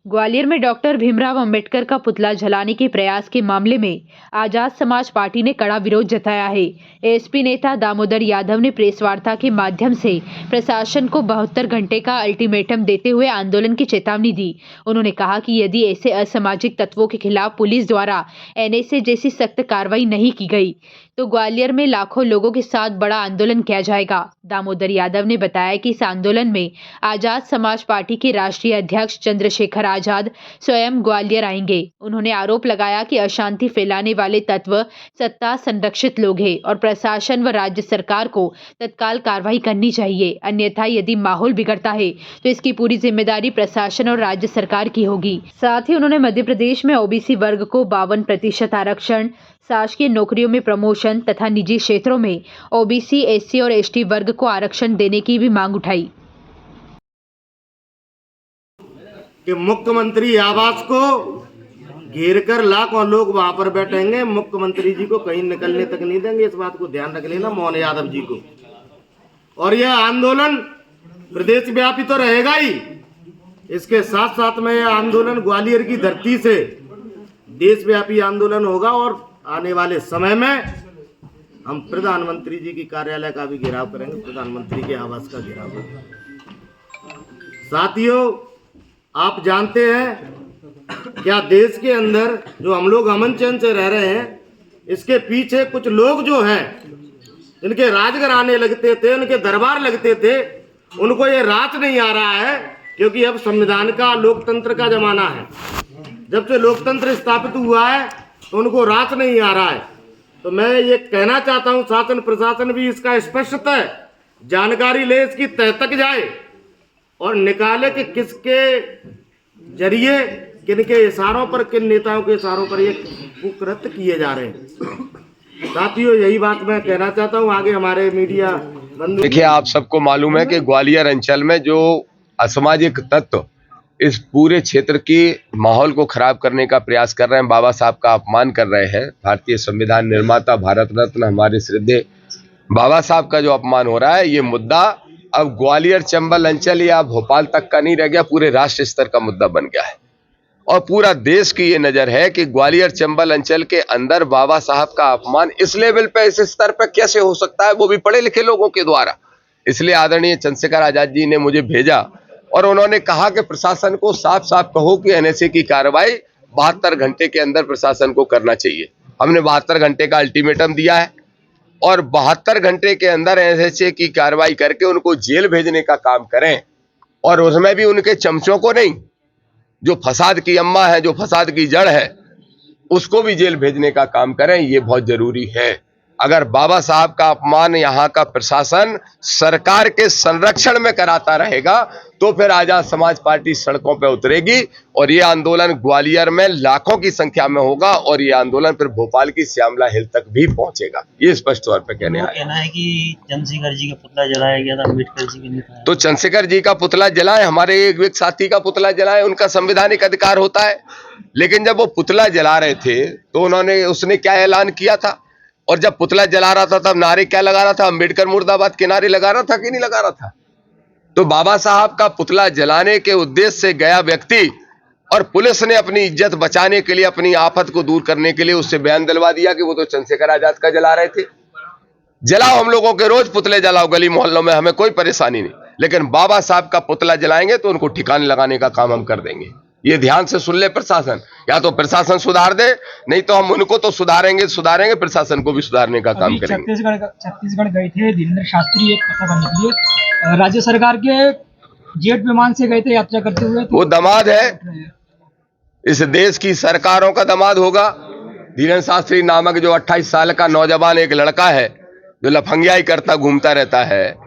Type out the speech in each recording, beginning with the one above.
ग्वालियर में डॉक्टर भीमराव अंबेडकर का पुतला जलाने के प्रयास के मामले में आजाद समाज पार्टी ने कड़ा विरोध जताया है। एसपी नेता दामोदर यादव ने प्रेस वार्ता के माध्यम से प्रशासन को 72 घंटे का अल्टीमेटम देते हुए आंदोलन की चेतावनी दी। उन्होंने कहा कि यदि ऐसे असामाजिक तत्वों के खिलाफ पुलिस द्वारा एनएसए जैसी सख्त कार्रवाई नहीं की गई तो ग्वालियर में लाखों लोगों के साथ बड़ा आंदोलन किया जाएगा। दामोदर यादव ने बताया कि इस आंदोलन में आजाद समाज पार्टी के राष्ट्रीय अध्यक्ष चंद्रशेखर आजाद स्वयं ग्वालियर आएंगे। उन्होंने आरोप लगाया कि अशांति फैलाने वाले तत्व सत्ता संरक्षित लोग हैं और प्रशासन व राज्य सरकार को तत्काल कार्रवाई करनी चाहिए, अन्यथा यदि माहौल बिगड़ता है तो इसकी पूरी जिम्मेदारी प्रशासन और राज्य सरकार की होगी। साथ ही उन्होंने मध्य प्रदेश में ओबीसी वर्ग को 52% आरक्षण, शासकीय नौकरियों में प्रमोशन तथा निजी क्षेत्रों में ओबीसी, एससी और एसटी वर्ग को आरक्षण देने की भी मांग उठाई कि मुख्यमंत्री आवास को घेर कर लाखों लोग वहां पर बैठेंगे, मुख्यमंत्री जी को कहीं निकलने तक नहीं देंगे। इस बात को ध्यान रख लेना मोहन यादव जी को। और यह आंदोलन प्रदेश व्यापी तो रहेगा ही, इसके साथ साथ में यह आंदोलन ग्वालियर की धरती से देशव्यापी आंदोलन होगा और आने वाले समय में हम प्रधानमंत्री जी की कार्यालय का भी घेराव करेंगे, प्रधानमंत्री के आवास का घेराव करेंगे। साथियों, आप जानते हैं क्या देश के अंदर जो हम लोग अमन चैन से रह रहे हैं, इसके पीछे कुछ लोग जो हैं, इनके राजघराने लगते थे, उनके दरबार लगते थे, उनको ये रात नहीं आ रहा है क्योंकि अब संविधान का, लोकतंत्र का जमाना है। जब से लोकतंत्र स्थापित हुआ है तो उनको रात नहीं आ रहा है। तो मैं ये कहना चाहता हूँ, शासन प्रशासन भी इसका स्पष्टतः जानकारी ले, इसकी तह तक जाए और निकाले कि किसके जरिए, किन के इशारों पर, किन नेताओं के इशारों पर ये कुकृत्य किए जा रहे हैं। साथियों, यही बात मैं कहना चाहता हूँ। आगे हमारे मीडिया बंधु, देखिए, आप सबको मालूम है कि ग्वालियर अंचल में जो असामाजिक तत्व इस पूरे क्षेत्र की माहौल को खराब करने का प्रयास कर रहे हैं, बाबा साहब का अपमान कर रहे हैं, भारतीय संविधान निर्माता, भारत रत्न हमारे श्रद्धेय बाबा साहब का जो अपमान हो रहा है, ये मुद्दा अब ग्वालियर चंबल अंचल या भोपाल तक का नहीं रह गया, पूरे राष्ट्र स्तर का मुद्दा बन गया है। और पूरा देश की ये नजर है कि ग्वालियर चंबल अंचल के अंदर बाबा साहब का अपमान इस लेवल पे, इस स्तर पे कैसे हो सकता है, वो भी पढ़े लिखे लोगों के द्वारा। इसलिए आदरणीय चंद्रशेखर आजाद जी ने मुझे भेजा और उन्होंने कहा कि प्रशासन को साफ साफ कहो कि एनएसए की कार्रवाई 72 घंटे के अंदर प्रशासन को करना चाहिए। हमने 72 घंटे का अल्टीमेटम दिया है और 72 घंटे के अंदर एनएसए की कार्रवाई करके उनको जेल भेजने का काम करें, और उसमें भी उनके चमचों को नहीं, जो फसाद की अम्मा है, जो फसाद की जड़ है, उसको भी जेल भेजने का काम करें। ये बहुत जरूरी है। अगर बाबा साहब का अपमान यहाँ का प्रशासन सरकार के संरक्षण में कराता रहेगा तो फिर आजाद समाज पार्टी सड़कों पर उतरेगी और ये आंदोलन ग्वालियर में लाखों की संख्या में होगा और ये आंदोलन फिर भोपाल की श्यामला हिल तक भी पहुंचेगा। ये स्पष्ट तौर पर कहना है कि चंद्रशेखर जी का पुतला जलाया गया था, अम्बेडकर जी के नेता। तो चंद्रशेखर जी का पुतला जलाए, हमारे एक साथी का पुतला जलाए, उनका संवैधानिक अधिकार होता है। लेकिन जब वो पुतला जला रहे थे तो उसने क्या ऐलान किया था, और जब पुतला जला रहा था तब नारे क्या लगा रहा था, अम्बेडकर मुर्दाबाद के नारे लगा रहा था कि नहीं लगा रहा था। तो बाबा साहब का पुतला जलाने के उद्देश्य से गया व्यक्ति और पुलिस ने अपनी इज्जत बचाने के लिए, अपनी आफत को दूर करने के लिए उससे बयान दिलवा दिया कि वो तो चंद्रशेखर आजाद का जला रहे थे। जलाओ, हम लोगों के रोज पुतले जलाओ गली मोहल्लों में, हमें कोई परेशानी नहीं, लेकिन बाबा साहब का पुतला जलाएंगे तो उनको ठिकाने लगाने का काम हम कर देंगे। ये ध्यान से सुन ले प्रशासन, या तो प्रशासन सुधार दे, नहीं तो हम उनको तो सुधारेंगे, प्रशासन को भी सुधारने का काम करेंगे। छत्तीसगढ़ गए थे धीरेन्द्र शास्त्री, एक पता करने के लिए राज्य सरकार के जेट विमान से गए थे यात्रा करते हुए। वो दामाद है, इस देश की सरकारों का दामाद होगा। धीरेन्द्र शास्त्री नामक जो 28 साल का नौजवान एक लड़का है, जो लफंगियाई करता घूमता रहता है,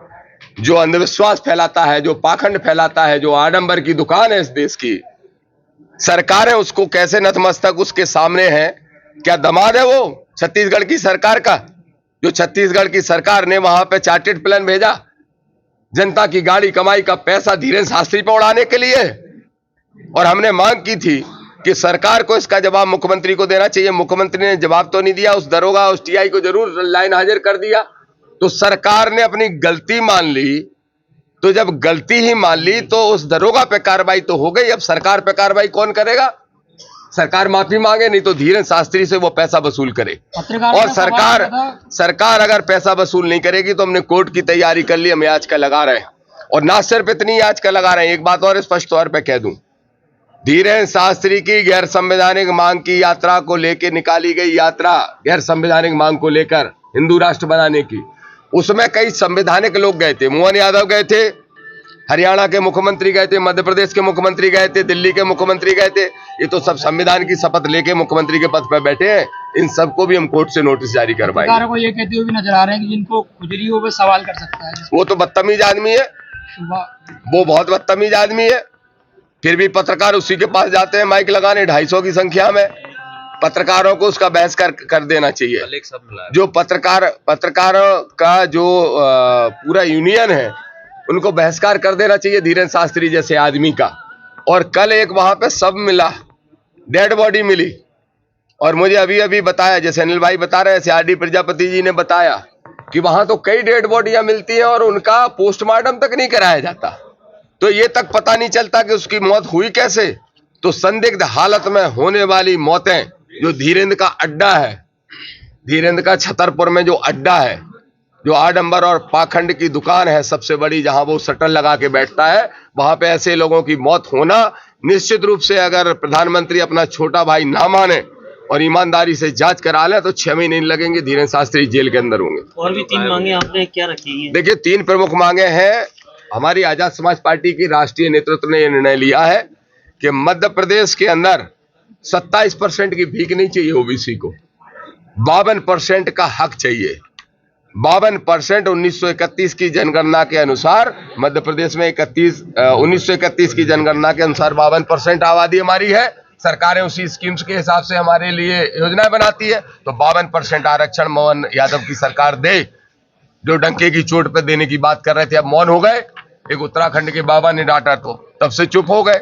जो अंधविश्वास फैलाता है, जो पाखंड फैलाता है, जो आडंबर की दुकान है इस देश की, सरकार है उसको कैसे नतमस्तक उसके सामने है। क्या दामाद है वो छत्तीसगढ़ की सरकार का, जो छत्तीसगढ़ की सरकार ने वहां पे चार्टेड प्लान भेजा जनता की गाड़ी कमाई का पैसा धीरेन्द्र शास्त्री पर उड़ाने के लिए। और हमने मांग की थी कि सरकार को इसका जवाब मुख्यमंत्री को देना चाहिए। मुख्यमंत्री ने जवाब तो नहीं दिया, उस दरोगा, उस टीआई को जरूर लाइन हाजिर कर दिया। तो सरकार ने अपनी गलती मान ली तो जब गलती ही मान ली तो उस दरोगा पे कार्रवाई तो हो गई, अब सरकार पे कार्रवाई कौन करेगा? सरकार माफी मांगे, नहीं तो धीरेन्द्र शास्त्री से वो पैसा वसूल करे। पत्रकारों और का सवाल था- सरकार अगर पैसा वसूल नहीं करेगी तो हमने कोर्ट की तैयारी कर ली, हम याचिका लगा रहे हैं। और ना सिर्फ इतनी याचिका लगा रहे हैं, एक बात और स्पष्ट तौर पे कह दूं, धीरेन्द्र शास्त्री की गैर संवैधानिक मांग की यात्रा को लेकर निकाली गई यात्रा, गैर संवैधानिक मांग को लेकर हिंदू राष्ट्र बनाने की, उसमें कई संवैधानिक लोग गए थे। मोहन यादव गए थे, हरियाणा के मुख्यमंत्री गए थे, मध्य प्रदेश के मुख्यमंत्री गए थे, दिल्ली के मुख्यमंत्री गए थे। ये तो सब संविधान की शपथ लेके मुख्यमंत्री के पद पर बैठे हैं। इन सबको भी हम कोर्ट से नोटिस जारी करवाएंगे। पत्रकारों को ये कहते हुए भी नजर आ रहे हैं कि जिनको खुजली हो वो सवाल कर सकता है। वो तो बदतमीज आदमी है, वो बहुत बदतमीज आदमी है। फिर भी पत्रकार उसी के पास जाते हैं माइक लगाने 250 की संख्या में। पत्रकारों को उसका बहस कर देना चाहिए। जो पत्रकारों का जो पूरा यूनियन है उनको बहिष्कार कर देना चाहिए धीरेन्द्र शास्त्री जैसे आदमी का। और कल एक वहां पे सब मिला, डेड बॉडी मिली, और मुझे अभी अभी बताया, जैसे अनिल भाई बता रहे हैं, CRD प्रजापति जी ने बताया कि वहां तो कई डेड बॉडियां मिलती हैं और उनका पोस्टमार्टम तक नहीं कराया जाता। तो ये तक पता नहीं चलता कि उसकी मौत हुई कैसे। तो संदिग्ध हालत में होने वाली मौतें, जो धीरेन्द्र का अड्डा है, धीरेन्द्र का छतरपुर में जो अड्डा है, जो आडंबर और पाखंड की दुकान है सबसे बड़ी, जहां वो शटर लगा के बैठता है, वहां पे ऐसे लोगों की मौत होना निश्चित रूप से, अगर प्रधानमंत्री अपना छोटा भाई ना माने और ईमानदारी से जांच करा ले तो 6 महीने नहीं लगेंगे, धीरेन्द्र शास्त्री जेल के अंदर होंगे। और भी 3 मांगे आपने क्या रखी हैं? देखिए, 3 प्रमुख मांगे हैं। हमारी आजाद समाज पार्टी की राष्ट्रीय नेतृत्व ने यह निर्णय लिया है कि मध्य प्रदेश के अंदर 27% की भीख नहीं चाहिए ओबीसी को, 52% का हक चाहिए। 52% 1931 की जनगणना के अनुसार मध्य प्रदेश में 1931 की जनगणना के अनुसार 52% आबादी हमारी है। सरकारें उसी स्कीम्स के हिसाब से हमारे लिए योजनाएं बनाती है। तो 52% आरक्षण मोहन यादव की सरकार दे, जो डंके की चोट पर देने की बात कर रहे थे, अब मौन हो गए। एक उत्तराखंड के बाबा ने डांटा तो तब से चुप हो गए।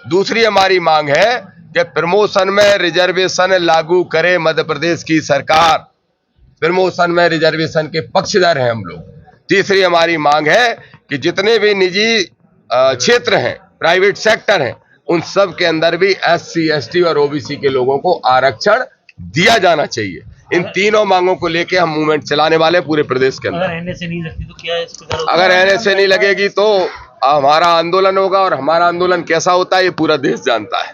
दूसरी हमारी मांग है कि प्रमोशन में रिजर्वेशन लागू करे मध्य प्रदेश की सरकार। प्रमोशन में रिजर्वेशन के पक्षधर हैं हम लोग। तीसरी हमारी मांग है कि जितने भी निजी क्षेत्र हैं, प्राइवेट सेक्टर हैं, उन सब के अंदर भी SC, ST और OBC के लोगों को आरक्षण दिया जाना चाहिए। इन तीनों मांगों को लेके हम मूवमेंट चलाने वाले हैं पूरे प्रदेश के अंदर। अगर NSA नहीं लगती तो क्या है इस पर? अगर NSA नहीं लगेगी तो हमारा आंदोलन होगा, और हमारा आंदोलन कैसा होता है ये पूरा देश जानता है।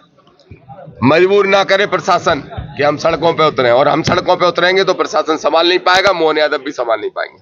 मजबूर ना करे प्रशासन कि हम सड़कों पे उतरे, और हम सड़कों पे उतरेंगे तो प्रशासन संभाल नहीं पाएगा, मोहन यादव भी संभाल नहीं पाएंगे।